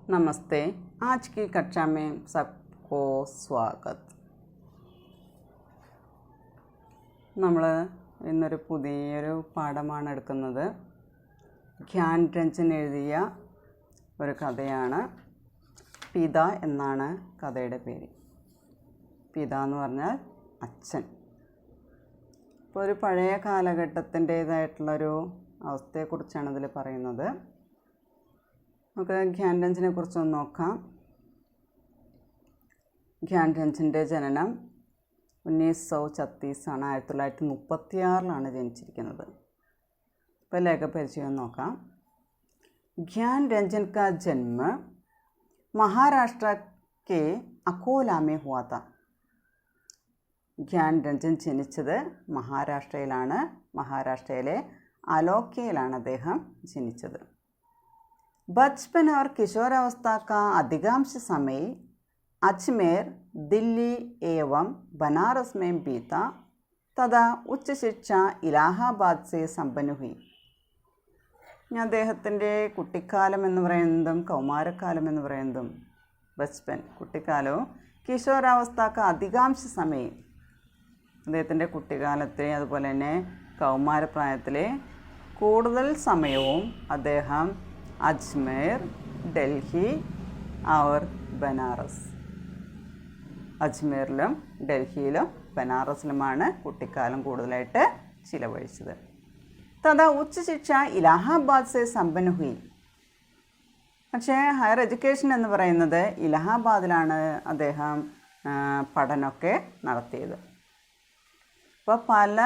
नमस्ते। आज की कक्षा में सबको स्वागत। നമ്മൾ ഇന്നൊരു പുതിയൊരു പാഠമാണ് എടുക്കുന്നത്. ധ്യാൻ രഞ്ജൻ എഴുതിയ ഒരു കഥയാണ്. പിത എന്നാണ് കഥയുടെ പേര്. പിത എന്ന് പറഞ്ഞാൽ അച്ഛൻ. ഇപ്പോൾ ഒരു പഴയ കാലഘട്ടത്തിൻ്റേതായിട്ടുള്ളൊരു അവസ്ഥയെക്കുറിച്ചാണ് ഇതിൽ പറയുന്നത്. നമുക്ക് ധ്യാൻ രഞ്ജനെ കുറിച്ചൊന്ന് നോക്കാം. ധ്യാൻ രഞ്ജൻ്റെ ജനനം 1936 ആണ്. 1936 ജനിച്ചിരിക്കുന്നത്. ഇപ്പോൾ ലേഖപരിചയം നോക്കാം. ധ്യാൻ രഞ്ജൻ കാ ജന്മ മഹാരാഷ്ട്ര കെ അക്കോല മേ ഹുവാ താ. ധ്യാൻ രഞ്ജൻ ജനിച്ചത് മഹാരാഷ്ട്രയിലാണ്. മഹാരാഷ്ട്രയിലെ അലോക്കയിലാണ് അദ്ദേഹം ജനിച്ചത്. बचपन और किशोरावस्था का अधिकांश समय अजमेर, दिल्ली एवं बनारस में बीता तथा उच्च शिक्षा इलाहाबाद से संपन्न हुई. അദ്ദേഹത്തിൻ്റെ കുട്ടിക്കാലം എന്ന് പറയുന്നതും കൗമാരക്കാലം എന്ന് പറയുന്നതും ബച്പൻ കുട്ടിക്കാലവും കിശോരാവസ്ഥക്ക് അധികാംശ സമയം അദ്ദേഹത്തിൻ്റെ കുട്ടിക്കാലത്തെ അതുപോലെ തന്നെ കൗമാരപ്രായത്തിലെ കൂടുതൽ സമയവും അദ്ദേഹം അജ്മേർ, ഡൽഹി और ബനാറസ്, അജ്മേറിലും ഡൽഹിയിലും ബനാറസിലുമാണ് കുട്ടിക്കാലം കൂടുതലായിട്ട് ചിലവഴിച്ചത്. തഥാ ഉച്ചശിക്ഷ ഇലാഹാബാദ് സെ സമ്പന്ന ഹുയി. പക്ഷേ ഹയർ എഡ്യൂക്കേഷൻ എന്ന് പറയുന്നത് ഇലാഹാബാദിലാണ് അദ്ദേഹം പഠനമൊക്കെ നടത്തിയത്. അപ്പോൾ പല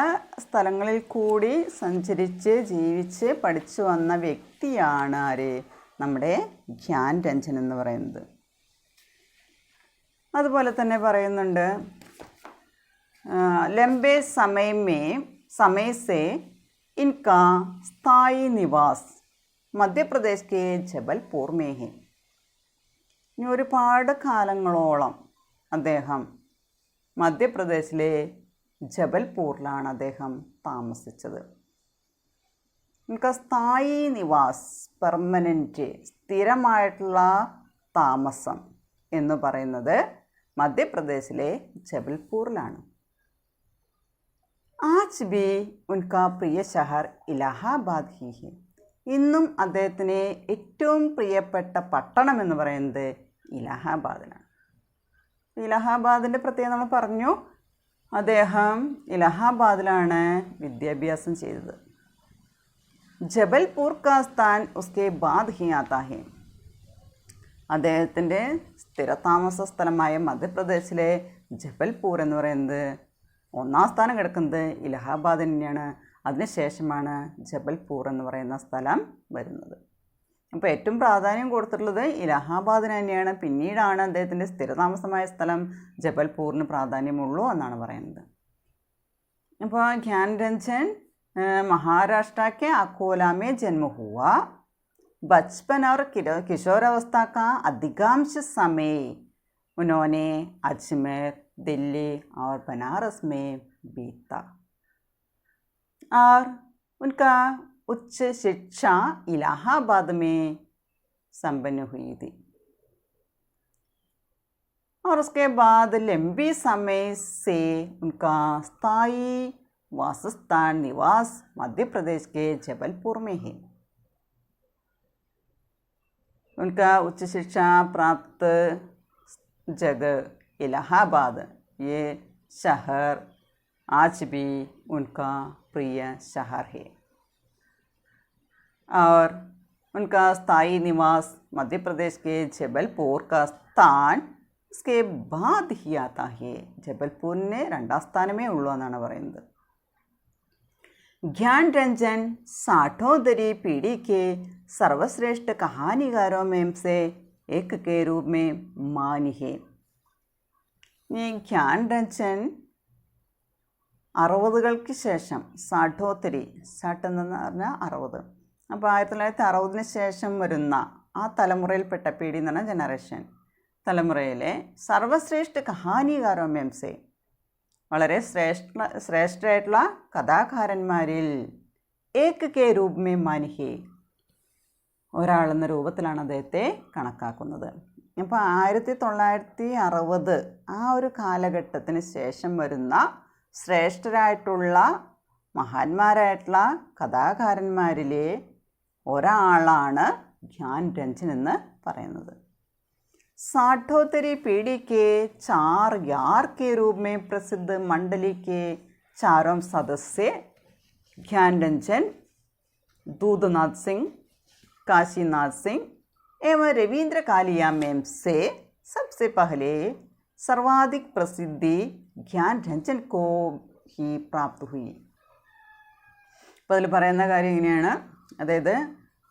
സ്ഥലങ്ങളിൽ കൂടി സഞ്ചരിച്ച് ജീവിച്ച് പഠിച്ചു വന്ന വ്യക്തിയാണ് ആര്? നമ്മുടെ ധ്യാൻ രഞ്ജൻ എന്ന് പറയുന്നത്. അതുപോലെ തന്നെ പറയുന്നുണ്ട്, ലംബേ സമയസേ Inca സ്ഥായി Niwas Madhya Pradesh K Jabalpur may ഹെ. ഇനി ഒരുപാട് കാലങ്ങളോളം അദ്ദേഹം മധ്യപ്രദേശിലെ ജബൽപൂരിലാണ് അദ്ദേഹം താമസിച്ചത്. നമുക്ക് സ്ഥായി നിവാസ്, പെർമനൻറ്റ്, സ്ഥിരമായിട്ടുള്ള താമസം എന്ന് പറയുന്നത് മധ്യപ്രദേശിലെ ജബൽപൂരിലാണ്. ആജ് ബി ഉൻകാ പ്രിയ ഷഹർ ഇലാഹാബാദ് ഹി ഹെ. ഇന്നും അദ്ദേഹത്തിന് ഏറ്റവും പ്രിയപ്പെട്ട പട്ടണം എന്ന് പറയുന്നത് ഇലാഹാബാദിലാണ്. ഇലാഹാബാദിൻ്റെ പ്രത്യേകത നമ്മൾ പറഞ്ഞു. അദ്ദേഹം ഇലാഹാബാദിലാണ് വിദ്യാഭ്യാസം ചെയ്തത്. ജബൽപൂർ കാ സ്ഥാൻ ഉസ്കെ ബാദ് ഹി ആതാ ഹെ. അദ്ദേഹത്തിൻ്റെ സ്ഥിരതാമസ സ്ഥലമായ മധ്യപ്രദേശിലെ ജബൽപൂർ എന്ന് പറയുന്നത് ഒന്നാം സ്ഥാനം കിടക്കുന്നത് ഇലാഹാബാദ് തന്നെയാണ്. അതിനുശേഷമാണ് ജബൽപൂർ എന്ന് പറയുന്ന സ്ഥലം വരുന്നത്. അപ്പോൾ ഏറ്റവും പ്രാധാന്യം കൊടുത്തിട്ടുള്ളത് ഇലാഹാബാദിന് തന്നെയാണ്. പിന്നീടാണ് അദ്ദേഹത്തിൻ്റെ സ്ഥിരതാമസമായ സ്ഥലം ജബൽപൂറിന് പ്രാധാന്യമുള്ളൂ എന്നാണ് പറയുന്നത്. അപ്പോൾ ധ്യാൻ രഞ്ജൻ महाराष्ट्र के अकोला में जन्म हुआ. बचपन और किशोरावस्था का अधिकांश समय उन्होंने अजमेर, दिल्ली और बनारस में बीता और उनका उच्च शिक्षा इलाहाबाद में संपन्न हुई थी. और उसके बाद लंबी समय से उनका स्थायी वासस्थान निवास मध्य प्रदेश के जबलपुर में है. उनका उच्च शिक्षा प्राप्त जगह इलाहाबाद, ये शहर आज भी उनका प्रिय शहर है. और उनका स्थायी निवास मध्य प्रदेश के जबलपुर का स्थान इसके बाद ही आता है. ജബൽപൂരിന് രണ്ടാം സ്ഥാനമേ ഉള്ളൂ എന്നാണ് പറയുന്നത്. ध्यान रंजन साठोदरी पीढ़ी के सर्वश्रेष्ठ कहानीकारों में से एक के रूप में मानी है. ये ധ്യാൻ രഞ്ജൻ 60കൾക്ക് ശേഷം സാഠോത്തരി, സാട്ട് എന്ന് പറഞ്ഞാൽ 60, അപ്പോൾ 1960 ശേഷം വരുന്ന ആ തലമുറയിൽപ്പെട്ട പീഡി എന്ന് പറഞ്ഞാൽ ജനറേഷൻ തലമുറയിലെ സർവശ്രേഷ്ഠ കഹാനികാരോ മെംസെ, വളരെ ശ്രേഷ്ഠരായിട്ടുള്ള കഥാകാരന്മാരിൽ ഏക് കെ രൂപമേ മാനിഹെ, ഒരാളെന്ന രൂപത്തിലാണ് അദ്ദേഹത്തെ കണക്കാക്കുന്നത്. അപ്പോൾ 1960 ആ ഒരു കാലഘട്ടത്തിന് ശേഷം വരുന്ന ശ്രേഷ്ഠരായിട്ടുള്ള മഹാന്മാരായിട്ടുള്ള കഥാകാരന്മാരിലെ ഒരാളാണ് ധ്യാൻ രഞ്ജൻ എന്ന് പറയുന്നത്. साठोत्तरी पीढ़ी के 4 यार के रूप में प्रसिद्ध मंडली के चारों सदस्य ध्यान रंजन, दूधनाथ सिंह, काशीनाथ सिंह एवं रविंद्र कालिया में से सबसे पहले सर्वाधिक प्रसिद्धि ध्यान रंजन को ही प्राप्त हुई. അപ്പോൾ അതിൽ പറയുന്ന കാര്യം ഇങ്ങനെയാണ്. അതായത്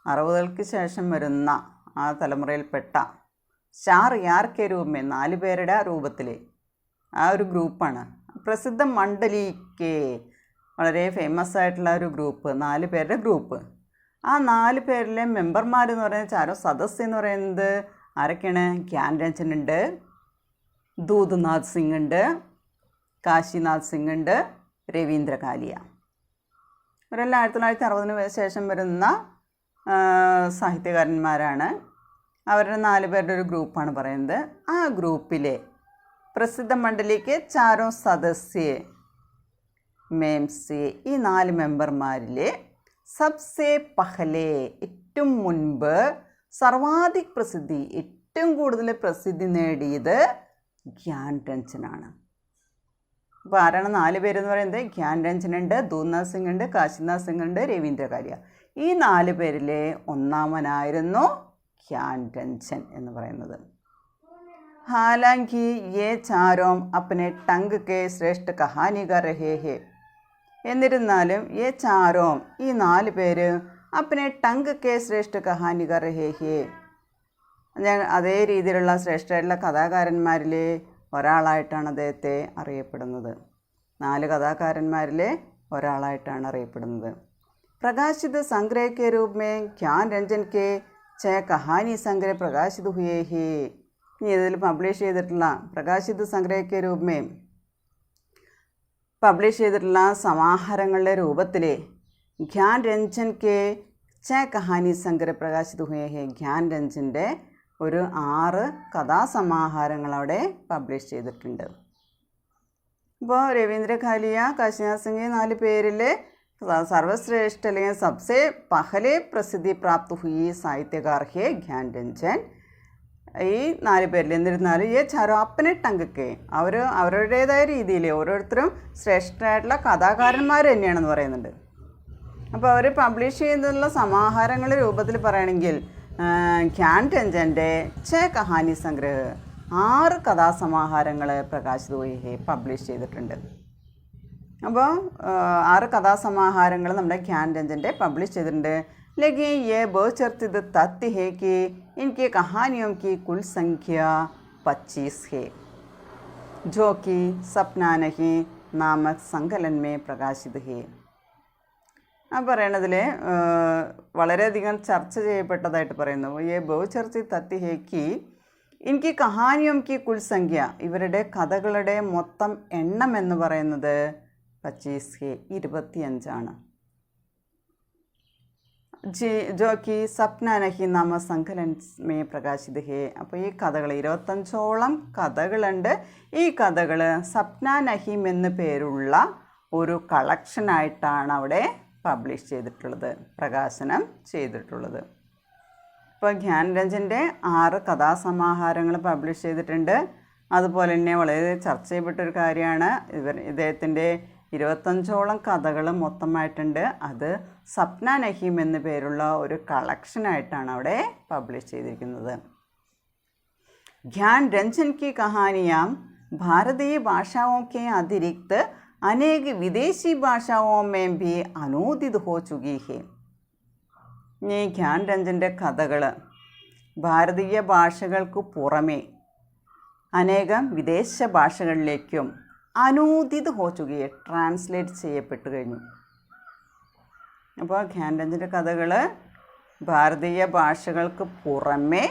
60കൾക്ക് ശേഷം വരുന്ന ആ തലമുറയിൽപ്പെട്ട 4 यार के रूप में 4 പേരുടെ രൂപത്തിൽ ആ ഒരു ഗ്രൂപ്പാണ്. പ്രസിദ്ധ മണ്ഡലിക്ക് വളരെ ഫേമസ് ആയിട്ടുള്ള ഒരു ഗ്രൂപ്പ്, 4 പേരുടെ ഗ്രൂപ്പ്. ആ 4 പേരിലെ മെമ്പർമാരെന്ന് പറയുന്നത് ചാരോ സദസ്യ എന്ന് പറയുന്നത് ആരൊക്കെയാണ്? ധ്യാൻ രഞ്ജൻ ഉണ്ട്, ദൂധനാഥ് സിംഗ് ഉണ്ട്, കാശിനാഥ് സിംഗ് ഉണ്ട്, രവീന്ദ്ര കാലിയ. ഇവരെല്ലാം 1960 ശേഷം വരുന്ന സാഹിത്യകാരന്മാരാണ്. അവരുടെ 4 പേരുടെ ഒരു ഗ്രൂപ്പാണ് പറയുന്നത്. ആ ഗ്രൂപ്പിലെ പ്രസിദ്ധ മണ്ഡലിക്ക് ചാരോ സദസ്യ മേംസെ ഈ 4 മെമ്പർമാരിലെ സബ്സെ പഹലെ ഏറ്റവും മുൻപ് സർവാധിക് പ്രസിദ്ധി ഏറ്റവും കൂടുതൽ പ്രസിദ്ധി നേടിയത് ധ്യാൻ രഞ്ജനാണ്. അപ്പോൾ ആരാണ് 4 പേരെന്ന് പറയുന്നത്? ധ്യാൻ രഞ്ജൻ ഉണ്ട്, ദൂധനാഥ് സിംഗ് ഉണ്ട്, കാശിനാഥ് സിംഗ് ഉണ്ട്, രവീന്ദ്ര കാലിയ. ഈ 4 പേരിലെ ഒന്നാമനായിരുന്നു ധ്യാൻ രഞ്ജൻ എന്ന് പറയുന്നത്. हालांकि ये चारों अपने टंग के श्रेष्ठ कहानीगर रहे हैं. എന്നിരുന്നാലും ये चारों ഈ 4 പേര് अपने टंग के श्रेष्ठ कहानीगर रहे हैं. അതേ രീതിയിലുള്ള ശ്രേഷ്ഠരായിട്ടുള്ള കഥാകാരന്മാരിലെ ഒരാളായിട്ടാണ് അദ്ദേഹത്തെ അറിയപ്പെടുന്നത്. 4 കഥാകാരന്മാരിലെ ഒരാളായിട്ടാണ് അറിയപ്പെടുന്നത്. പ്രകാശിത സംഗ്രഹ के रूप में ध्यान रंजन के 6 कहानी संग्रह प्रकाशित हुए हैं. ഇനി ഇതിൽ പബ്ലിഷ് ചെയ്തിട്ടുള്ള പ്രകാശിത സംഗ്രഹ രൂപമേ പബ്ലിഷ് ചെയ്തിട്ടുള്ള സമാഹാരങ്ങളുടെ രൂപത്തിൽ ധ്യാൻ രഞ്ജൻ കെ 6 കഹാനി സംഗ്രഹ പ്രകാശിത് ഹുയേ ഹേ. ധ്യാൻ രഞ്ജൻ്റെ ഒരു 6 കഥാസമാഹാരങ്ങൾ അവിടെ പബ്ലിഷ് ചെയ്തിട്ടുണ്ട്. അപ്പോൾ രവീന്ദ്ര കാലിയ, കാശിനാഥ് സിംഗ് 4 പേരിൽ സർവശ്രേഷ്ഠ അല്ലെങ്കിൽ സബ്സെ പഹലെ പ്രസിദ്ധി പ്രാപ്ത് ഹുയി സാഹിത്യകാർ ഹേ ധ്യാൻ രഞ്ജൻ. ഈ 4 പേരിൽ എന്നിരുന്നാലും ഈ ചാരോ അപ്പനെ ടങ്കക്കെ അവരുടേതായ രീതിയിൽ ഓരോരുത്തരും ശ്രേഷ്ഠരായിട്ടുള്ള കഥാകാരന്മാർ തന്നെയാണെന്ന് പറയുന്നുണ്ട്. അപ്പോൾ അവർ പബ്ലിഷ് ചെയ്യുന്നുള്ള സമാഹാരങ്ങളുടെ രൂപത്തിൽ പറയുകയാണെങ്കിൽ ധ്യാൻ രഞ്ജൻ്റെ 6 കഹാനി സംഗ്രഹ 6 കഥാസമാഹാരങ്ങൾ പ്രകാശിത് ഹുയി ഹേ പബ്ലിഷ് ചെയ്തിട്ടുണ്ട്. അപ്പോൾ 6 കഥാസമാഹാരങ്ങൾ നമ്മുടെ ധ്യാൻ രഞ്ജൻ്റെ പബ്ലിഷ് ചെയ്തിട്ടുണ്ട്. लेकिन ये बहुचर्चित तथ्य है कि इनकी कहानियों की कुल संख्या 25 है, जो कि सपना नहीं नामक संकलन में प्रकाशित है. ആ പറയണതിൽ വളരെയധികം ചർച്ച ചെയ്യപ്പെട്ടതായിട്ട് പറയുന്നു. ये बहुचर्चित तथ्य है कि इनकी कहानियों की कुल संख्या ഇവരുടെ കഥകളുടെ മൊത്തം എണ്ണം എന്ന് പറയുന്നത് 25 है 25 जो कि सपना नहीं नाम संकलन में प्रकाशित है. അപ്പോൾ ഈ കഥകൾ 25ഓളം കഥകളുണ്ട്. ഈ കഥകൾ സപ്ന നഹീം എന്ന പേരുള്ള ഒരു കളക്ഷനായിട്ടാണ് അവിടെ പബ്ലിഷ് ചെയ്തിട്ടുള്ളത്, പ്രകാശനം ചെയ്തിട്ടുള്ളത്. ഇപ്പോൾ ധ്യാൻ രഞ്ജൻ്റെ 6 കഥാസമാഹാരങ്ങൾ പബ്ലിഷ് ചെയ്തിട്ടുണ്ട്. അതുപോലെ തന്നെ വളരെ ചർച്ച ചെയ്യപ്പെട്ടൊരു കാര്യമാണ് ഇദ്ദേഹത്തിൻ്റെ 25ഓളം കഥകൾ മൊത്തമായിട്ടുണ്ട്. അത് സപ്ന നഹീം എന്ന പേരുള്ള ഒരു കളക്ഷനായിട്ടാണ് അവിടെ പബ്ലിഷ് ചെയ്തിരിക്കുന്നത്. ധ്യാൻ രഞ്ജൻ की कहानियाँ भारतीय भाषाओं के अतिरिक्त अनेक विदेशी भाषाओं में भी अनुदित हो चुकी है. ഈ ധ്യാൻ രഞ്ജൻ്റെ കഥകൾ ഭാരതീയ ഭാഷകൾക്ക് പുറമേ അനേകം വിദേശ ഭാഷകളിലേക്കും അനൂദിത് ഹോ ചുകിയെ ട്രാൻസ്ലേറ്റ് ചെയ്യപ്പെട്ടു കഴിഞ്ഞു. അപ്പോൾ ധ്യാൻ രഞ്ജൻ്റെ കഥകൾ ഭാരതീയ ഭാഷകൾക്ക് പുറമേ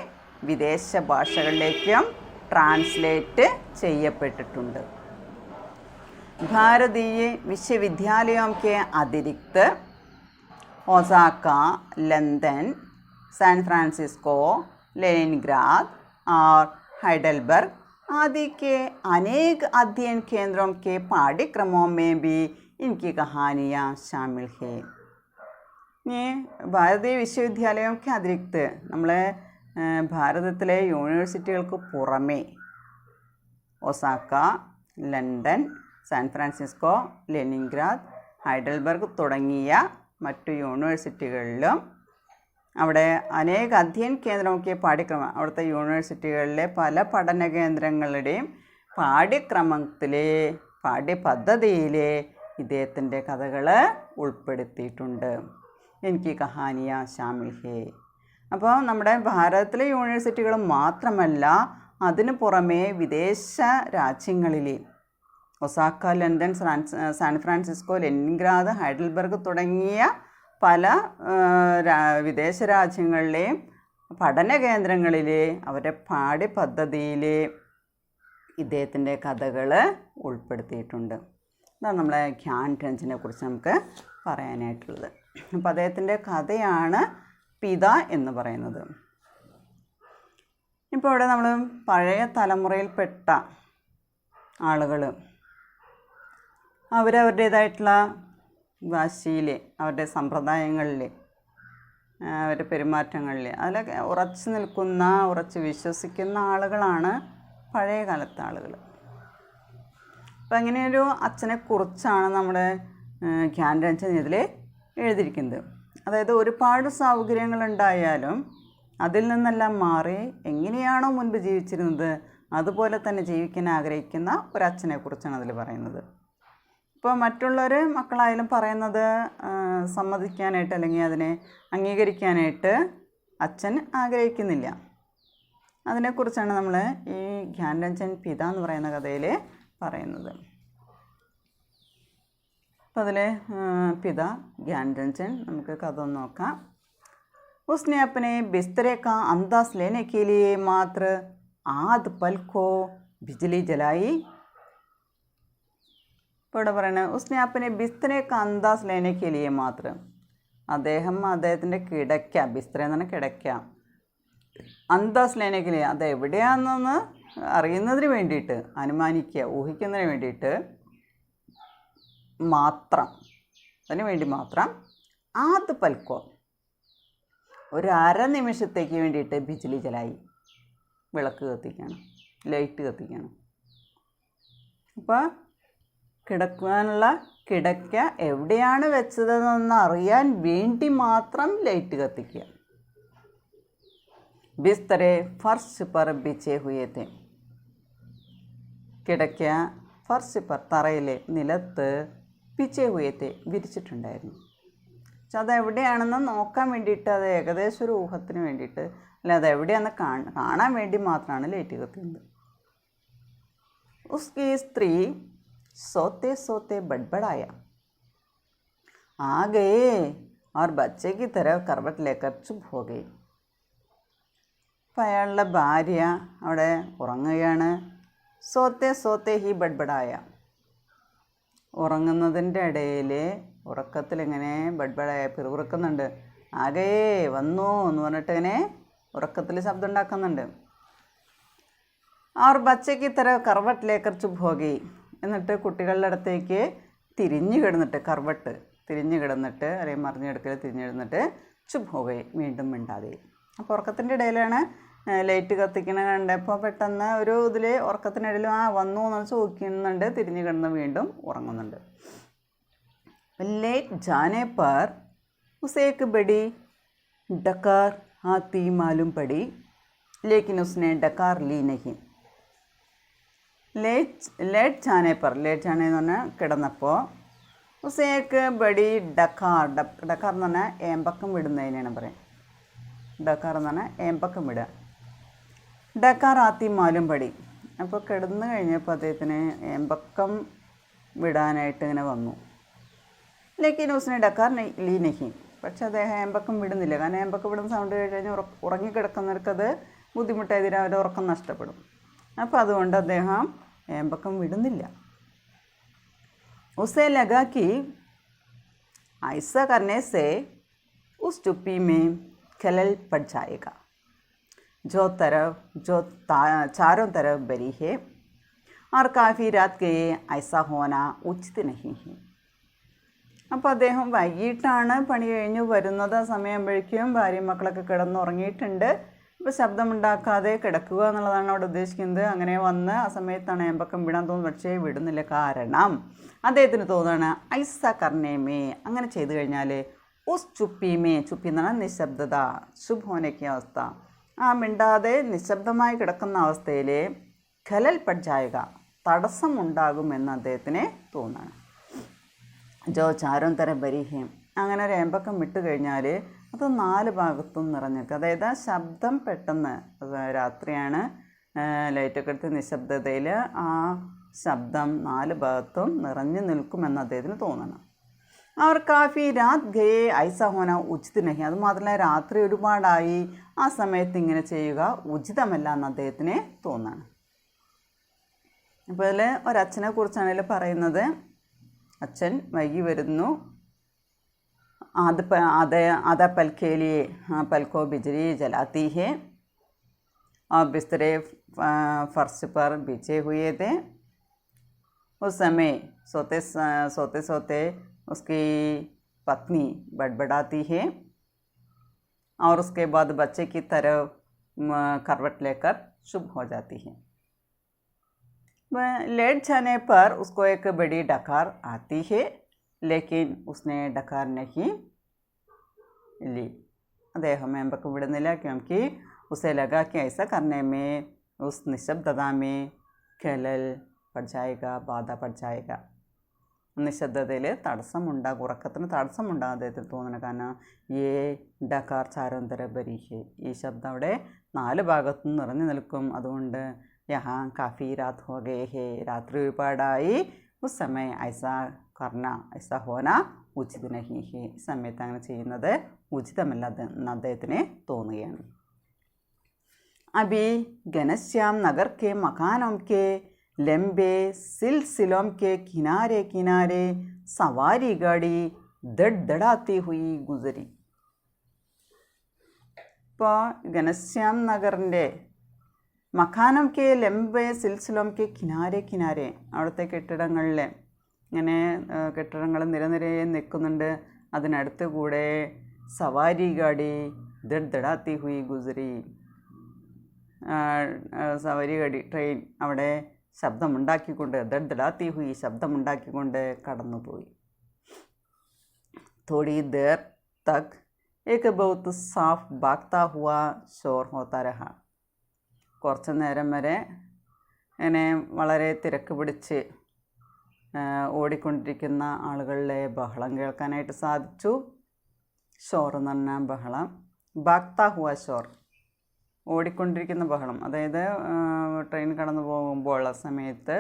വിദേശ ഭാഷകളിലേക്കും ട്രാൻസ്ലേറ്റ് ചെയ്യപ്പെട്ടിട്ടുണ്ട്. ഭാരതീയ വിശ്വവിദ്യാലയം के अतिरिक्त Osaka, London, San Francisco, Leningrad और हाइडेलबर्ग आदि के अनेक अध्ययन केंद्रों के पाठ्यक्रमों में भी इनकी कहानियाँ शामिल हैं. ഇനി ഭാരതീയ വിശ്വവിദ്യാലയമൊക്കെ അതിരിക്ത് നമ്മളെ ഭാരതത്തിലെ യൂണിവേഴ്സിറ്റികൾക്ക് പുറമേ Osaka, London, San Francisco, Leningrad, Heidelberg തുടങ്ങിയ മറ്റു യൂണിവേഴ്സിറ്റികളിലും അവിടെ അനേക അധ്യയന കേന്ദ്രമൊക്കെ പാഠ്യക്രമം അവിടുത്തെ യൂണിവേഴ്സിറ്റികളിലെ പല പഠന കേന്ദ്രങ്ങളുടെയും പാഠ്യക്രമത്തിലെ പാഠ്യപദ്ധതിയിലെ ഇദ്ദേഹത്തിൻ്റെ കഥകൾ ഉൾപ്പെടുത്തിയിട്ടുണ്ട്. എനിക്ക് കഹാനിയ ഷാമിൽ ഹേ. അപ്പോൾ നമ്മുടെ ഭാരതത്തിലെ യൂണിവേഴ്സിറ്റികൾ മാത്രമല്ല, അതിനു പുറമേ വിദേശ രാജ്യങ്ങളിൽ Osaka, London, San Francisco, Leningrad, Heidelberg തുടങ്ങിയ പല വിദേശ രാജ്യങ്ങളിലെയും പഠന കേന്ദ്രങ്ങളിൽ അവരുടെ പാഠ്യപദ്ധതിയിൽ ഇദ്ദേഹത്തിൻ്റെ കഥകൾ ഉൾപ്പെടുത്തിയിട്ടുണ്ട്. ഇതാണ് നമ്മളെ ധ്യാൻചന്ദിനെ കുറിച്ച് നമുക്ക് പറയാനായിട്ടുള്ളത്. അപ്പോൾ അദ്ദേഹത്തിൻ്റെ കഥയാണ് പിത എന്ന് പറയുന്നത്. ഇപ്പോൾ ഇവിടെ നമ്മൾ പഴയ തലമുറയിൽപ്പെട്ട ആളുകൾ അവരവരുടേതായിട്ടുള്ള ഭാഷയിൽ, അവരുടെ സമ്പ്രദായങ്ങളിൽ, അവരുടെ പെരുമാറ്റങ്ങളിൽ അതിലൊക്കെ ഉറച്ചു നിൽക്കുന്ന, ഉറച്ച് വിശ്വസിക്കുന്ന ആളുകളാണ് പഴയ കാലത്തെ ആളുകൾ. അപ്പം അങ്ങനെയൊരു അച്ഛനെക്കുറിച്ചാണ് നമ്മുടെ ധ്യാൻചന്ദ് ഇതിൽ എഴുതിയിരിക്കുന്നത്. അതായത് ഒരുപാട് സൗകര്യങ്ങളുണ്ടായാലും അതിൽ നിന്നെല്ലാം മാറി എങ്ങനെയാണോ മുൻപ് ജീവിച്ചിരുന്നത് അതുപോലെ തന്നെ ജീവിക്കാൻ ആഗ്രഹിക്കുന്ന ഒരച്ഛനെക്കുറിച്ചാണ് അതിൽ പറയുന്നത്. ഇപ്പോൾ മറ്റുള്ളവർ മക്കളായാലും പറയുന്നത് സമ്മതിക്കാനായിട്ട് അല്ലെങ്കിൽ അതിനെ അംഗീകരിക്കാനായിട്ട് അച്ഛൻ ആഗ്രഹിക്കുന്നില്ല. അതിനെക്കുറിച്ചാണ് നമ്മൾ ഈ ധ്യാൻചന്ദ് പിത എന്ന് പറയുന്ന കഥയിൽ പറയുന്നത്. അപ്പോൾ അതിൽ പിത ധ്യാൻചന്ദ് നമുക്ക് കഥ ഒന്ന് നോക്കാം. उसने अपने बिस्तरे का अंदाज लेने के लिए मात्र आध पल को बिजली जलाई. ഇപ്പോൾ ഇവിടെ പറയുന്നത് ഉസ്നെ അപ്പനെ ബിസ്തരയൊക്കെ അന്താസ് ലേനയ്ക്ക് ലിയെ മാത്രം. അദ്ദേഹത്തിൻ്റെ കിടക്ക, ബിസ്തര എന്ന് പറഞ്ഞാൽ കിടക്ക, അന്താസ് ലേനയ്ക്ക് ലിയെ അത് എവിടെയാണെന്നൊന്ന് അറിയുന്നതിന് വേണ്ടിയിട്ട്, അനുമാനിക്കുക, ഊഹിക്കുന്നതിന് വേണ്ടിയിട്ട് മാത്രം, അതിന് വേണ്ടി മാത്രം ആദ് പൽക്കോ ഒരു അരനിമിഷത്തേക്ക് വേണ്ടിയിട്ട് ബിജ്ലി ജലായി, വിളക്ക് കത്തിക്കണം, ലൈറ്റ് കത്തിക്കണം. അപ്പോൾ കിടക്കാനുള്ള കിടക്ക എവിടെയാണ് വെച്ചതെന്ന് അറിയാൻ വേണ്ടി മാത്രം ലൈറ്റ് കത്തിക്കുക. ബിസ്തരെ ഫർഷ് പർ ബിച്ചേ ഹുയേ തേ. കിടക്ക ഫർഷ് പർ തറയിൽ, നിലത്ത്, ബിച്ചേ ഹുയേ തേ വിരിച്ചിട്ടുണ്ടായിരുന്നു. പക്ഷെ അതെവിടെയാണെന്ന് നോക്കാൻ വേണ്ടിയിട്ട്, അത് ഏകദേശം ഒരു ഊഹത്തിന് വേണ്ടിയിട്ട്, അല്ല അതെവിടെയാണെന്ന് കാണാൻ വേണ്ടി മാത്രമാണ് ലൈറ്റ് കത്തുന്നത്. ഉസ്കി സ്ത്രീ सोते सोते बड़बड़ाया, आ गए और बच्चे की तरह करवट लेकर चुप हो गई. അപ്പം അയാളുടെ ഭാര്യ അവിടെ ഉറങ്ങുകയാണ്. സോത്തെ സോത്തെ ഹി ബഡ്ബടായ, ഉറങ്ങുന്നതിൻ്റെ ഇടയിൽ ഉറക്കത്തിലിങ്ങനെ ബഡ്ബടായ പിറുപിറുക്കുന്നുണ്ട്. ആകെ വന്നു എന്ന് പറഞ്ഞിട്ട് ഇങ്ങനെ ഉറക്കത്തിൽ ശബ്ദം ഉണ്ടാക്കുന്നുണ്ട്. അവർ ബച്ചയ്ക്ക് തര കർവട്ട് ലേക്കർ ചുപ്പ് ഹോ ഗയി. എന്നിട്ട് കുട്ടികളുടെ അടുത്തേക്ക് തിരിഞ്ഞു കിടന്നിട്ട്, കർവട്ട് തിരിഞ്ഞു കിടന്നിട്ട്, അല്ലെങ്കിൽ മറിഞ്ഞെടുക്കൽ തിരിഞ്ഞു കിടന്നിട്ട് ചുപ്പ് ഹോ ഗയി, വീണ്ടും മിണ്ടാതെ. അപ്പോൾ ഉറക്കത്തിൻ്റെ ഇടയിലാണ് ലൈറ്റ് കത്തിക്കണ കണ്ടപ്പോൾ പെട്ടെന്ന് ഒരു ഇതിൽ ഉറക്കത്തിനിടയിൽ വന്നു എന്ന് ചോദിക്കുന്നുണ്ട്, തിരിഞ്ഞു കിടന്ന് വീണ്ടും ഉറങ്ങുന്നുണ്ട്. लेट जाने पर उसे एक बड़ी डकार आती मालूम पड़ी, लेकिन उसने डकार ली नहीं. लेट जाने पर, लेट जाने എന്ന് പറഞ്ഞാൽ കിടന്നപ്പോൾ, ഉസേക്ക് ബഡി ഡക്കാർ, ഡക്കാർ എന്ന് പറഞ്ഞാൽ ഏമ്പക്കം വിടുന്നതിനാണ് പറയാം. ഡക്കാർ എന്ന് പറഞ്ഞാൽ ഏമ്പക്കം വിടുക. ഡക്കാർ ആത്തി മാലും പടി. അപ്പോൾ കിടന്നു കഴിഞ്ഞപ്പോൾ അദ്ദേഹത്തിന് ഏമ്പക്കം വിടാനായിട്ട് ഇങ്ങനെ വന്നു. ലേക്കിൻ ഉസ്നെ ഡക്കാർ ലീ നഹി. പക്ഷെ അദ്ദേഹം ഏമ്പക്കം വിടുന്നില്ല. കാരണം ഏമ്പക്കം വിടുന്ന സൗണ്ട് കഴിഞ്ഞ് ഉറങ്ങിക്കിടക്കുന്നവർക്കത് ബുദ്ധിമുട്ടായതിന് അവരുടെ ഉറക്കം നഷ്ടപ്പെടും. അപ്പോൾ അതുകൊണ്ട് അദ്ദേഹം ഏമ്പക്കം വിടുന്നില്ല. ഉസേ ലഗാ കി ഐസ കർനെ സേ ഉസ് ചുപ്പി മേ खलल पड़ जाएगा. जो चारों तरफ बरी है और काफ़ी रात गए ऐसा होना उचित नहीं है. അപ്പോൾ അദ്ദേഹം വൈകിട്ടാണ് പണി കഴിഞ്ഞ് വരുന്നത്. ആ സമയമാകുമ്പോഴേക്കും ഭാര്യയും മക്കളൊക്കെ കിടന്നുറങ്ങിയിട്ടുണ്ട്. ഇപ്പോൾ ശബ്ദമുണ്ടാക്കാതെ കിടക്കുക എന്നുള്ളതാണ് അവിടെ ഉദ്ദേശിക്കുന്നത്. അങ്ങനെ വന്ന് ആ സമയത്താണ് ഏമ്പക്കം വിടാൻ തോന്നുന്നു, പക്ഷേ വിടുന്നില്ല. കാരണം അദ്ദേഹത്തിന് തോന്നുകയാണ് ഐസ കർണേമേ, അങ്ങനെ ചെയ്തു കഴിഞ്ഞാൽ ഉസ് ചുപ്പിമേ, ചുപ്പി എന്ന് പറഞ്ഞാൽ നിശബ്ദത, ശുഭ് ഹോനയ്ക്ക് അവസ്ഥ, ആ മിണ്ടാതെ നിശബ്ദമായി കിടക്കുന്ന അവസ്ഥയിൽ ഖലൽ പട് ജായക, തടസ്സമുണ്ടാകുമെന്ന് അദ്ദേഹത്തിന് തോന്നുകയാണ്. ജോ ചാരോം തരം ബരിഹയും, അങ്ങനെ ഒരു ഏമ്പക്കം വിട്ട് കഴിഞ്ഞാൽ അത് 4 ഭാഗത്തും നിറഞ്ഞിരിക്കും. അതായത് ആ ശബ്ദം പെട്ടെന്ന്, രാത്രിയാണ്, ലൈറ്റൊക്കെ എടുത്ത് നിശബ്ദതയിൽ ആ ശബ്ദം 4 ഭാഗത്തും നിറഞ്ഞു നിൽക്കുമെന്ന് അദ്ദേഹത്തിന് തോന്നണം. അവർ കാഫി രാത് ഗയെ ഐസ ഹോന ഉചിത് നഹി, അതുമാത്രമല്ല രാത്രി ഒരുപാടായി, ആ സമയത്ത് ഇങ്ങനെ ചെയ്യുക ഉചിതമല്ല എന്ന് അദ്ദേഹത്തിന് തോന്നണം. അപ്പോൾ ഇതിൽ ഒരച്ഛനെ കുറിച്ചാണ് ഇതിൽ പറയുന്നത്. അച്ഛൻ വൈകി വരുന്നു. आधा पल के लिए पल को बिजली जलाती है और बिस्तरे फर्श पर बिछे हुए थे. उस समय सोते सोते उसकी पत्नी बड़बड़ाती है और उसके बाद बच्चे की तरफ करवट लेकर चुप हो जाती है. लेट जाने पर उसको एक बड़ी डकार आती है, लेकिन उसने डकार नहीं ली. അദ്ദേഹം ഏമ്പക്കം വിടുന്നില്ല. क्योंकि उसे लगा कि ऐसा करने में उस निशब्दता में खलल पड़ जाएगा, ബാധ पड़ जाएगा. നിശബ്ദതയിൽ തടസ്സമുണ്ടാകും, ഉറക്കത്തിന് തടസ്സമുണ്ടാകും അദ്ദേഹത്തിന് തോന്നണം. കാരണം ഈ ഡക്കാർ ചാരോന്തര ബരീഹെ, ഈ ശബ്ദം അവിടെ 4 ഭാഗത്തും നിറഞ്ഞു നിൽക്കും. അതുകൊണ്ട് യഹാ കാഫി രാത് ഹോ ഗയേ ഹേ, രാത്രി ഒരുപാടായി, ഉസ് സമയ ഐസാ കർണ ഐസാ ഹോന ഉചിത് നഹി ഹേ, ഈ സമയത്ത് അങ്ങനെ ചെയ്യുന്നത് ഉചിതമല്ല എന്ന് അദ്ദേഹത്തിന് തോന്നുകയാണ്. അബി ഘനശ്യാം നഗർ കെ മകാനോം കെ ലംബെ സിൽസിലോം കെ കിനാരെ കിനാരെ സവാരി ഗാഡി ദഡ് ദടാത്തി ഹുയി ഗുസരി. ഇപ്പോൾ ഘനശ്യാം നഗറിൻ്റെ മഖാനം കെ ലംബെ സിൽസിലോം കെ കിനാരെ കിനാരെ, അവിടുത്തെ കെട്ടിടങ്ങളിൽ ഇങ്ങനെ കെട്ടിടങ്ങൾ നിരനിരയെ നിൽക്കുന്നുണ്ട്. അതിനടുത്ത് കൂടെ സവാരി ഗാഡി ദഡ് ദടാത്തി ഹുയി ഗുസരി, സവാരി ഗാഡി ട്രെയിൻ അവിടെ ശബ്ദമുണ്ടാക്കിക്കൊണ്ട്, ദഡ് ദടാത്തി ഹുയി ശബ്ദമുണ്ടാക്കിക്കൊണ്ട് കടന്നുപോയി. Todi there Tak Ek ബഹുത്ത് SAFF ബാഗ്താ ഹുവാ ശോർ ഹോത്താ രഹ. കുറച്ച് നേരം വരെ ഇങ്ങനെ വളരെ തിരക്ക് പിടിച്ച് ഓടിക്കൊണ്ടിരിക്കുന്ന ആളുകളിലെ ബഹളം കേൾക്കാനായിട്ട് സാധിച്ചു. ഷോർ എന്ന് പറഞ്ഞാൽ ബഹളം, ബാഗ്താ ഹുവ ഷോർ, ഓടിക്കൊണ്ടിരിക്കുന്ന ബഹളം. അതായത് ട്രെയിൻ കടന്നു പോകുമ്പോൾ ആ സമയത്ത്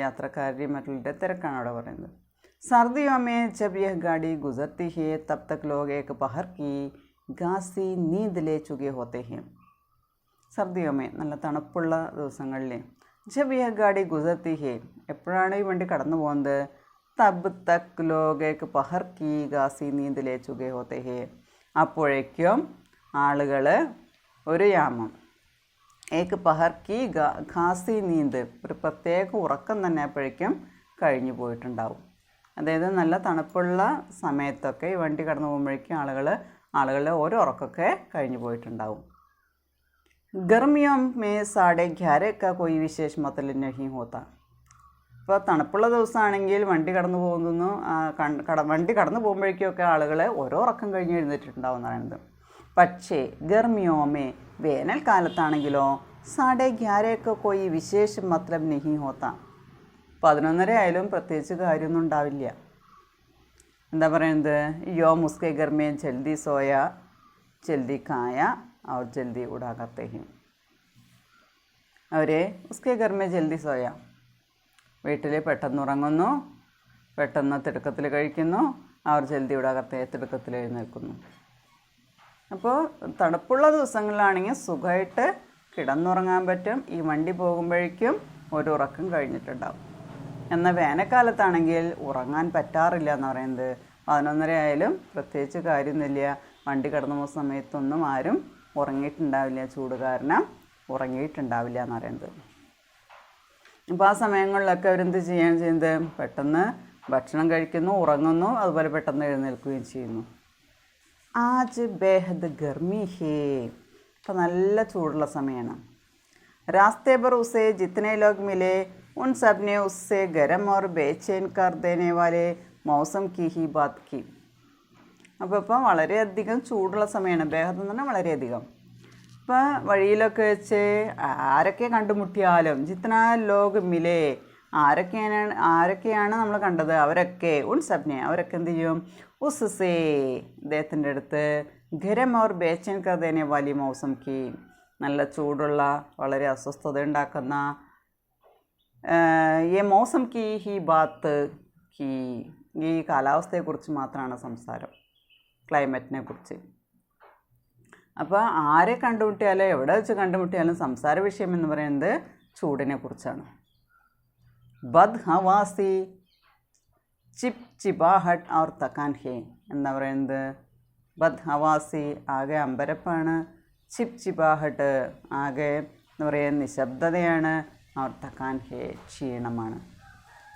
യാത്രക്കാരുടെയും മറ്റുള്ളവരുടെ തിരക്കാണ് അവിടെ പറയുന്നത്. സർദിയോ മേ ജബ് യഹ് ഗാഡി ഗുസർത്തി ഹേ തബ് തക് ലോഗ് ഏക് പഹർ കി ഗാസി നീന്ദ് ലേ ചുകെ ഹോത്തെ ഹേ. സർദിയോ മേ, നല്ല തണുപ്പുള്ള ദിവസങ്ങളിൽ, ജബ് യഹ് ഗാഡി ഗുസർത്തി ഹേ, എപ്പോഴാണ് ഈ വണ്ടി കടന്നു പോകുന്നത്, തബ് തക് ലോഗ് ഏക് പഹർ കി ഗാസി നീന്ദ് ലേ ചുകെ ഹോത്തെ ഹേ, അപ്പോഴേക്കും ആളുകൾ ഒരു യാമം, ഏക് പഹർ കി ഖാസി നീന്ത്, ഒരു പ്രത്യേക ഉറക്കം തന്നെ അപ്പോഴേക്കും കഴിഞ്ഞു പോയിട്ടുണ്ടാവും. അതായത് നല്ല തണുപ്പുള്ള സമയത്തൊക്കെ ഈ വണ്ടി കടന്നു പോകുമ്പോഴേക്കും ആളുകളുടെ ഓരോ ഉറക്കമൊക്കെ കഴിഞ്ഞു പോയിട്ടുണ്ടാവും. ഗർമിയോ മേ 11:30 का कोई विशेष मतलब नहीं होता. ഇപ്പോൾ തണുപ്പുള്ള ദിവസമാണെങ്കിൽ വണ്ടി കടന്നു പോകുമ്പോഴേക്കൊക്കെ ആളുകൾ ഓരോ ഉറക്കം കഴിഞ്ഞ് എഴുന്നേറ്റിട്ടുണ്ടാവും എന്ന് പറയുന്നത്. പക്ഷേ ഗർമിയോമേ, വേനൽക്കാലത്താണെങ്കിലോ 11:30 का कोई विशेष मतलब नहीं होता. 11:30 ആയാലും പ്രത്യേകിച്ച് കാര്യമൊന്നും ഉണ്ടാവില്ല. എന്താ പറയുന്നത്, യോ മുസ്കെ ഗർമേ ജൽദി സോയ ജൽദി കായ और जल्दी उड़ा करते हैं. അവർ ഉസ്കെ ഗർമേ ജൽദി സോയ, വീട്ടിൽ പെട്ടെന്ന് ഉറങ്ങുന്നു, പെട്ടെന്ന് തിടുക്കത്തിൽ കഴിക്കുന്നു. അവർ ജൽദി ഉടാ കർത്തെ, തിടുക്കത്തിൽ എഴുന്നേൽക്കുന്നു. അപ്പോൾ തണുപ്പുള്ള ദിവസങ്ങളിലാണെങ്കിൽ സുഖമായിട്ട് കിടന്നുറങ്ങാൻ പറ്റും. ഈ വണ്ടി പോകുമ്പോഴേക്കും ഒരു ഉറക്കം കഴിഞ്ഞിട്ടുണ്ടാവും. എന്നാൽ വേനൽക്കാലത്താണെങ്കിൽ ഉറങ്ങാൻ പറ്റാറില്ല എന്ന് പറയുന്നത്. 11:30 ആയാലും പ്രത്യേകിച്ച് കാര്യമൊന്നുമില്ല. വണ്ടി കടന്നു പോകുന്ന സമയത്തൊന്നും ആരും ഉറങ്ങിയിട്ടുണ്ടാവില്ല, ചൂട് കാരണം ഉറങ്ങിയിട്ടുണ്ടാവില്ല എന്ന് പറയുന്നത്. അപ്പോൾ ആ സമയങ്ങളിലൊക്കെ അവരെന്ത് ചെയ്യുകയാണ് ചെയ്യുന്നത്? പെട്ടെന്ന് ഭക്ഷണം കഴിക്കുന്നു, ഉറങ്ങുന്നു, അതുപോലെ പെട്ടെന്ന് എഴുന്നേൽക്കുകയും ചെയ്യുന്നു. ആജ് ബേഹദ് ഗർമി ഹേ, അപ്പോൾ നല്ല ചൂടുള്ള സമയമാണ്. रास्ते पर उसे जितने लोग मिले उन सब ने उससे गर्म और बेचैन कर देने वाले मौसम की ही बात की. അപ്പോൾ ഇപ്പം വളരെയധികം ചൂടുള്ള സമയമാണ്. ബേഹദ് എന്ന് പറഞ്ഞാൽ വളരെയധികം. ഇപ്പം വഴിയിലൊക്കെ വെച്ച് ആരൊക്കെ കണ്ടുമുട്ടിയാലും ജിത്തന ലോക് മിലേ, ആരൊക്കെയാണ് നമ്മൾ കണ്ടത്, അവരൊക്കെ ഉൻ സബ്നെ, അവരൊക്കെ എന്ത് ചെയ്യും? ഉസ്സേ, അദ്ദേഹത്തിൻ്റെ അടുത്ത് ഗരം ഓർ ബേച്ചൻ കർദേനെ വാലി മൗസം കി, നല്ല ചൂടുള്ള വളരെ അസ്വസ്ഥത ഉണ്ടാക്കുന്ന ഈ മൗസം കി ഹി ബാത്ത് കി, ഈ കാലാവസ്ഥയെക്കുറിച്ച് മാത്രമാണ് സംസാരം, ക്ലൈമറ്റിനെ കുറിച്ച്. അപ്പോൾ ആരെ കണ്ടുമുട്ടിയാലും എവിടെ വെച്ച് കണ്ടുമുട്ടിയാലും സംസാര വിഷയം എന്ന് പറയുന്നത് ചൂടിനെ കുറിച്ചാണ്. ബദ് ഹവാസി ചിപ് ചിബാഹട്ട് ഔർ തക്കാൻ ഹേ എന്താ പറയുന്നത്? ബദ് ഹവാസി ആകെ അമ്പരപ്പാണ്, ചിപ് ചിബാഹട്ട് ആകെ എന്താ പറയുക നിശബ്ദതയാണ്, ഔർ തക്കാൻ ഹേ ക്ഷീണമാണ്.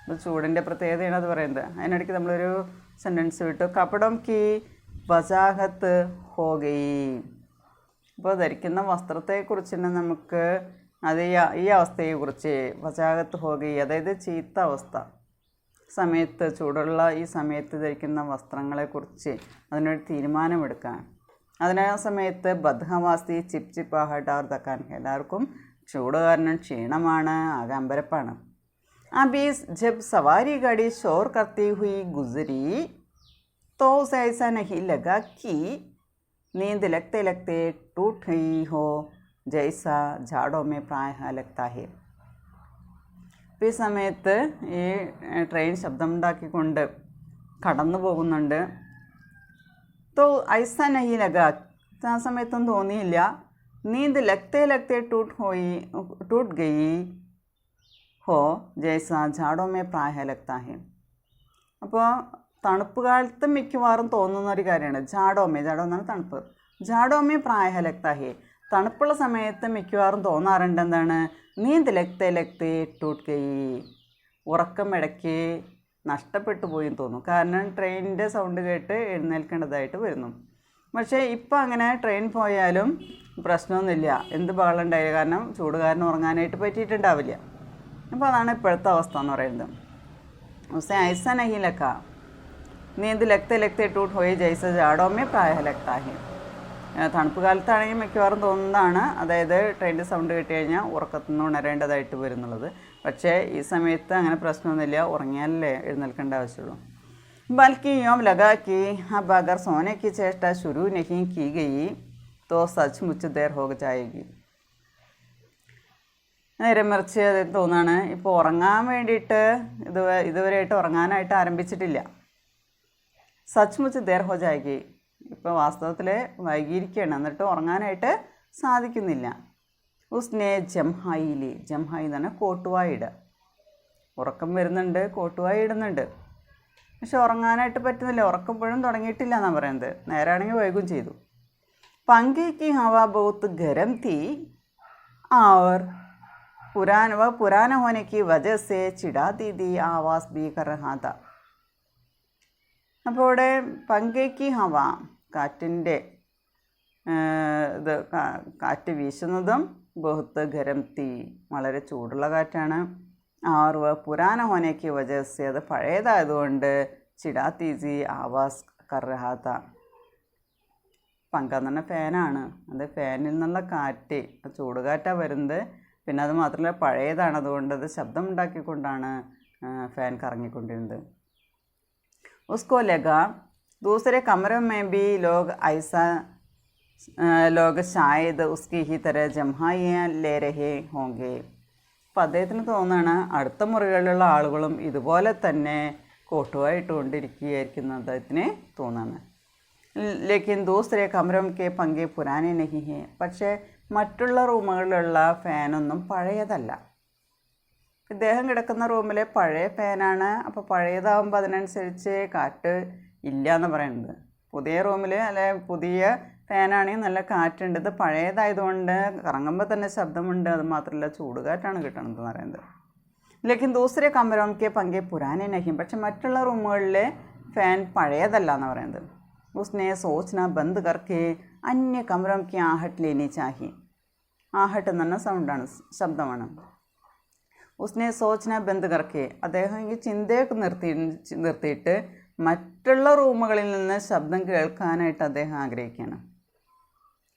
അപ്പോൾ ചൂടിൻ്റെ പ്രത്യേകതയാണ് അത് പറയുന്നത്. അതിനിടയ്ക്ക് നമ്മളൊരു സെൻറ്റൻസ് വിട്ടു, കപടം കി വജാഹത്ത് ഹോ ഗയി. ഇപ്പോൾ ധരിക്കുന്ന വസ്ത്രത്തെക്കുറിച്ച് തന്നെ നമുക്ക് അത് ഈ അവസ്ഥയെക്കുറിച്ച് വജാഹത്ത് ഹോ ഗയി, അതായത് ചീത്ത അവസ്ഥ സമയത്ത്, ചൂടുള്ള ഈ സമയത്ത് ധരിക്കുന്ന വസ്ത്രങ്ങളെക്കുറിച്ച് അതിനൊരു തീരുമാനമെടുക്കാൻ. അതിനാ സമയത്ത് ബദ്ഹവാസി ചിപ് ചിപ്പാഹട്ട് അവർ തക്കാൻ, എല്ലാവർക്കും ചൂട് കാരണം ക്ഷീണമാണ്, ആകെ അമ്പരപ്പാണ്. अभी जब सवारी गाड़ी शोर करती हुई गुजरी तो उसे ऐसा नहीं लगा कि नींद लगते लगते टूट गई हो, जैसा झाड़ों में प्रायः लगता है. ഈ സമയത്ത് ഈ ട്രെയിൻ ശബ്ദമുണ്ടാക്കിക്കൊണ്ട് കടന്നു പോകുന്നുണ്ട്. തോ ഐസ നഹി ലഗ, ആ സമയത്തൊന്നും തോന്നിയില്ല. നീന്ത് ലഗ്തേ ലഗ്തേ ടൂട്ട് ഗയി ഹോ ജൈസ ജാഡോമേ പ്രായ ലഗ്താ ഹെ. അപ്പോൾ തണുപ്പ് കാലത്ത് മിക്കവാറും തോന്നുന്ന ഒരു കാര്യമാണ് ജാഡോമേ, ജാഡോ എന്നാണ് തണുപ്പ്, ജാഡോമേ പ്രായ ലഗ്താ ഹെ, തണുപ്പുള്ള സമയത്ത് മിക്കവാറും തോന്നാറുണ്ട് എന്താണ്? നീന്ത് ലഗ്തേ ലഗ്തേ ടൂട്ട് ഗയി, ഉറക്കം ഇടയ്ക്ക് നഷ്ടപ്പെട്ടു പോയി തോന്നും. കാരണം ട്രെയിനിൻ്റെ സൗണ്ട് കേട്ട് എഴുന്നേൽക്കേണ്ടതായിട്ട് വരുന്നു. പക്ഷേ ഇപ്പം അങ്ങനെ ട്രെയിൻ പോയാലും പ്രശ്നമൊന്നുമില്ല, എന്ത് ബഹളം ഉണ്ടായില്ല, കാരണം ചൂട് കാരണം ഉറങ്ങാനായിട്ട് പറ്റിയിട്ടുണ്ടാവില്ല. അപ്പോൾ അതാണ് ഇപ്പോഴത്തെ അവസ്ഥ എന്ന് പറയുന്നത്. ഉസേ ഐസ നഹി ലക്ക, നീന്ത് ലഗ്തേ ലഗ്തേ ടൂട്ട് ഹോയി ജൈസ ജാഡോമേ പ്രായ ലഗ്താ ഹെ. തണുപ്പ് കാലത്താണെങ്കിൽ മിക്കവാറും തോന്നുന്നതാണ്, അതായത് ട്രെയിനിൻ്റെ സൗണ്ട് കേട്ട് കഴിഞ്ഞാൽ ഉറക്കത്തു നിന്ന് ഉണരേണ്ടതായിട്ട് വരുന്നുള്ളത്. പക്ഷേ ഈ സമയത്ത് അങ്ങനെ പ്രശ്നമൊന്നുമില്ല, ഉറങ്ങിയാലല്ലേ എഴുന്നേൽക്കേണ്ട ആവശ്യമുള്ളൂ. ബൽക്കി യോം ലഗാ കി अब अगर सोने की चेष्टा शुरू नहीं की गई तो सचमुच देर हो जाएगी. നേരെ മറിച്ച് അത് തോന്നാണ് ഇപ്പോൾ ഉറങ്ങാൻ വേണ്ടിയിട്ട് ഇതുവരെയായിട്ട് ഉറങ്ങാനായിട്ട് ആരംഭിച്ചിട്ടില്ല. സച്മുച്ച് ദേർ ഹോ ജായകി, ഇപ്പോൾ വാസ്തവത്തിൽ വൈകിയിരിക്കുകയാണ്, എന്നിട്ട് ഉറങ്ങാനായിട്ട് സാധിക്കുന്നില്ല. ഉസ്നെ ജംഹായിലി, ജംഹായി എന്ന് പറഞ്ഞാൽ കോട്ടുവായി ഇടുക. ഉറക്കം വരുന്നുണ്ട്, കോട്ടുവായി ഇടുന്നുണ്ട്, പക്ഷെ ഉറങ്ങാനായിട്ട് പറ്റുന്നില്ല, ഉറക്കപ്പോഴും തുടങ്ങിയിട്ടില്ല എന്നാണ് പറയുന്നത്. നേരാണെങ്കിൽ വൈകും ചെയ്തു. പങ്കേക്ക് ഹവ ബഹുത്ത് ഗരം തീ और पुराना होने की वजह से चिढ़ाती थी आवाज़ भी कर रहा था. അപ്പോൾ ഇവിടെ പങ്കേക്ക് ഹവ, കാറ്റിൻ്റെ ഇത് കാറ്റ് വീശുന്നതും ബഹുത്ത് ഗരം തീ, വളരെ ചൂടുള്ള കാറ്റാണ്. ആർ പുരാന ഹോനയ്ക്ക് വജസ്, അത് പഴയതായതുകൊണ്ട് ചിടാത്തി ജി ആവാസ് കർ രഹാ താ. പങ്ക എന്ന് പറഞ്ഞാൽ ഫാനാണ്, അത് ഫാനിൽ നിന്നുള്ള കാറ്റ്, ചൂടുകാറ്റാണ് വരുന്നത്. പിന്നെ അത് മാത്രമല്ല പഴയതാണ്, അതുകൊണ്ട് അത് ശബ്ദമുണ്ടാക്കിക്കൊണ്ടാണ് ഫാൻ കറങ്ങിക്കൊണ്ടിരുന്നത്. ഉസ്കോ ലഗ ദൂസരെ കമരെ മേ ബി ലോഗ് ഐസ ലോഗ് ഷായദ് ഉസ്കി ഹി തര ജംഹായിയാ ലേ രഹേ ഹോങ്കെ. അപ്പം അദ്ദേഹത്തിന് തോന്നുകയാണ് അടുത്ത മുറികളിലുള്ള ആളുകളും ഇതുപോലെ തന്നെ കോട്ടുവായിട്ടുകൊണ്ടിരിക്കുകയായിരിക്കുന്ന അദ്ദേഹത്തിന് തോന്നുകയാണ്. ലേക്കിൻ ദൂസരെ കമരം കെ പങ്കെ പുരാനെ നഹി ഹേ, പക്ഷേ മറ്റുള്ള റൂമുകളിലുള്ള ഫാനൊന്നും പഴയതല്ല. ഇദ്ദേഹം കിടക്കുന്ന റൂമിലെ പഴയ ഫാനാണ്. അപ്പോൾ പഴയതാകുമ്പോൾ അതിനനുസരിച്ച് കാറ്റ് ഇല്ല എന്ന് പറയുന്നത്. പുതിയ റൂമിൽ അല്ലെ പുതിയ ഫാനാണെങ്കിൽ നല്ല കാറ്റുണ്ട്. ഇത് പഴയതായതുകൊണ്ട് കറങ്ങുമ്പോൾ തന്നെ ശബ്ദമുണ്ട്. അത് മാത്രമല്ല ചൂടുകാറ്റാണ് കിട്ടണത് എന്ന് പറയുന്നത്. ലേക്കിൻ ദൂസരെ കമരോം കെ പങ്കെ പുരാനെ നഹിം. പക്ഷെ മറ്റുള്ള റൂമുകളിലെ ഫാൻ പഴയതല്ല എന്ന് പറയുന്നത്. ഉസ്നെ സോച്ന ബന്ദ് കർക്കെ അന്യ കമരോം കി ആഹട്ട് ലേനി ചാഹി. ആഹട്ട് എന്ന് പറഞ്ഞ സൗണ്ടാണ്, ശബ്ദമാണ്. ഉസ്നെ സോച്ന ബന്ദ് കർക്കെ അദ്ദേഹം ഈ ചിന്തയൊക്കെ നിർത്തിയിട്ട് മറ്റുള്ള റൂമുകളിൽ നിന്ന് ശബ്ദം കേൾക്കാനായിട്ട് അദ്ദേഹം ആഗ്രഹിക്കുകയാണ്.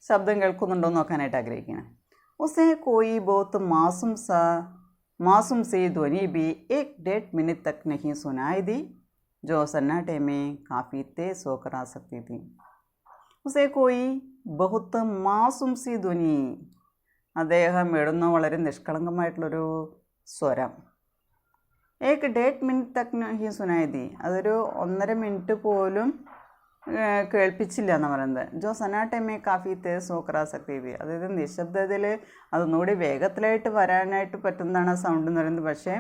ശബ്ദം കേൾക്കുന്നുണ്ടോ എന്ന് നോക്കാനായിട്ട് ആഗ്രഹിക്കുകയാണ്. ഉസേ കോയി ബോത്ത് मासूम सी ध्वनि भी 1-1.5 मिनट तक नहीं सुनाई दी, जो सन्नाटे में काफ़ी तेज होकर आ सकती थी. उसे कोई बहुत मासूम सी ध्वनि, അദ്ദേഹം ഇടുന്ന വളരെ നിഷ്കളങ്കമായിട്ടുള്ളൊരു സ്വരം. 1-1.5 മിനിറ്റ് തക് നഹി സുനായി ദി, അതൊരു 1.5 മിനിറ്റ് പോലും കേൾപ്പിച്ചില്ല എന്ന് പറയുന്നത്. ജോ സനാട്ടമേ കാഫി തേസ് സോക്കറാ സക്തി, അതായത് നിശബ്ദതയിൽ അതൊന്നുകൂടി വേഗത്തിലായിട്ട് വരാനായിട്ട് പറ്റുന്നതാണ് സൗണ്ട് എന്ന് പറയുന്നത്. പക്ഷേ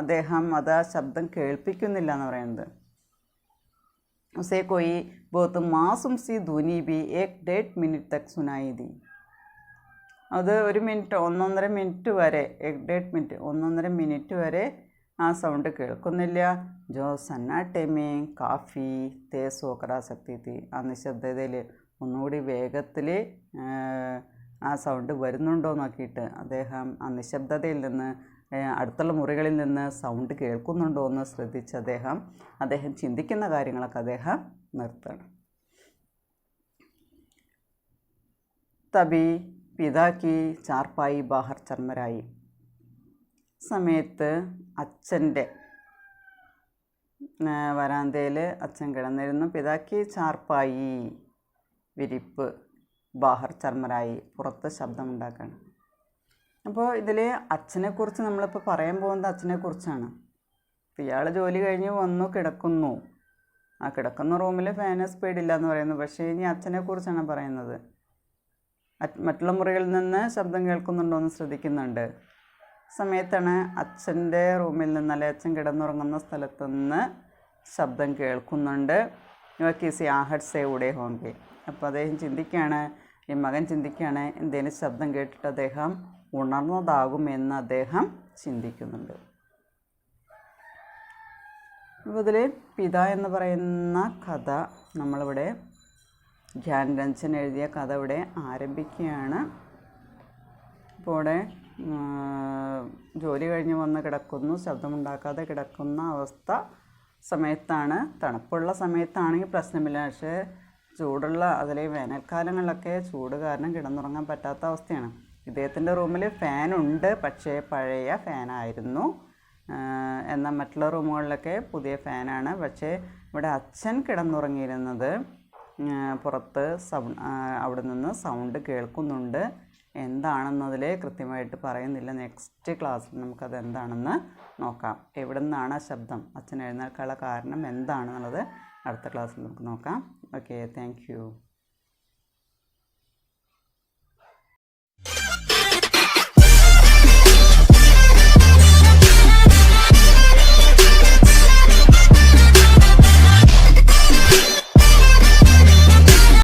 അദ്ദേഹം അത് ആ ശബ്ദം കേൾപ്പിക്കുന്നില്ല എന്ന് പറയുന്നത്. ഉസേ കോയി both മാസും C Dhwani B 1-1.5 minute Tak സുനായി the, അത് 1 മിനിറ്റ് 1.5 മിനിറ്റ് വരെ 1.5 മിനിറ്റ് 1.5 മിനിറ്റ് വരെ ആ സൗണ്ട് കേൾക്കുന്നില്ല. ജോ സന്നാട്ടേമേ കാഫി തേസ് ഹോക്കർ ആ സക്തി തി, ആ നിശബ്ദതയിൽ ഒന്നുകൂടി വേഗത്തിൽ ആ സൗണ്ട് വരുന്നുണ്ടോ നോക്കിയിട്ട് അദ്ദേഹം ആ നിശബ്ദതയിൽ നിന്ന് അടുത്തുള്ള മുറികളിൽ നിന്ന് സൗണ്ട് കേൾക്കുന്നുണ്ടോ എന്ന് ശ്രദ്ധിച്ച് അദ്ദേഹം ചിന്തിക്കുന്ന കാര്യങ്ങളൊക്കെ അദ്ദേഹം നിർത്തണം. തബി പിതാക്കി ചാർപ്പായി ബാഹർ ചർമ്മരായി. സമയത്ത് അച്ഛൻ്റെ വരാന്തയിൽ അച്ഛൻ കിടന്നിരുന്നു. പിതാക്കി ചാർപ്പായി, വിരിപ്പ്, ബാഹർ ചർമ്മരായി, പുറത്ത് ശബ്ദമുണ്ടാക്കുകയാണ്. അപ്പോൾ ഇതിൽ അച്ഛനെക്കുറിച്ച് നമ്മളിപ്പോൾ പറയാൻ പോകുന്നത് അച്ഛനെക്കുറിച്ചാണ്. ഇയാൾ ജോലി കഴിഞ്ഞ് വന്നു കിടക്കുന്നു. ആ കിടക്കുന്ന റൂമിൽ ഫാന് സ്പീഡില്ല എന്ന് പറയുന്നു. പക്ഷേ ഇനി അച്ഛനെക്കുറിച്ചാണ് പറയുന്നത്. മറ്റുള്ള മുറികളിൽ നിന്ന് ശബ്ദം കേൾക്കുന്നുണ്ടോ എന്ന് ശ്രദ്ധിക്കുന്നുണ്ട്. സമയത്താണ് അച്ഛൻ്റെ റൂമിൽ നിന്ന്, അല്ലെ അച്ഛൻ കിടന്നുറങ്ങുന്ന സ്ഥലത്തു നിന്ന് ശബ്ദം കേൾക്കുന്നുണ്ട്. കിസി ആഹട്ട് സേ ഉടേ ഹോങ്കെ. അപ്പോൾ അദ്ദേഹം ചിന്തിക്കുകയാണ്, ഈ മകൻ ചിന്തിക്കുകയാണ്, എന്തെങ്കിലും ശബ്ദം കേട്ടിട്ട് അദ്ദേഹം ഉണർന്നതാകുമെന്ന് അദ്ദേഹം ചിന്തിക്കുന്നുണ്ട്. അപ്പോൾ ഇതിൽ പിത എന്ന് പറയുന്ന കഥ നമ്മളിവിടെ ധ്യാൻ രഞ്ജൻ എഴുതിയ കഥ ഇവിടെ ആരംഭിക്കുകയാണ്. അപ്പോൾ ഇവിടെ ജോലി കഴിഞ്ഞ് വന്ന് കിടക്കുന്നു, ശബ്ദമുണ്ടാക്കാതെ കിടക്കുന്ന അവസ്ഥ സമയത്താണ്. തണുപ്പുള്ള സമയത്താണെങ്കിൽ പ്രശ്നമില്ല. പക്ഷേ ചൂടുള്ള അതിലെ വേനൽക്കാലങ്ങളിലൊക്കെ ചൂട് കാരണം കിടന്നുറങ്ങാൻ പറ്റാത്ത അവസ്ഥയാണ്. ഇദ്ദേഹത്തിൻ്റെ റൂമിൽ ഫാനുണ്ട്, പക്ഷേ പഴയ ഫാനായിരുന്നു. എന്നാൽ മറ്റുള്ള റൂമുകളിലൊക്കെ പുതിയ ഫാനാണ്. പക്ഷേ ഇവിടെ അച്ഛൻ കിടന്നുറങ്ങിയിരുന്നത് പുറത്ത് അവിടെ നിന്ന് സൗണ്ട് കേൾക്കുന്നുണ്ട്. എന്താണെന്നതിൽ കൃത്യമായിട്ട് പറയുന്നില്ല. നെക്സ്റ്റ് ക്ലാസ്സിൽ നമുക്കത് എന്താണെന്ന് നോക്കാം. എവിടെ നിന്നാണ് ആ ശബ്ദം, അച്ഛൻ എഴുന്നേൽക്കാനുള്ള കാരണം എന്താണെന്നുള്ളത് അടുത്ത ക്ലാസ്സിൽ നമുക്ക് നോക്കാം. Okay, thank you.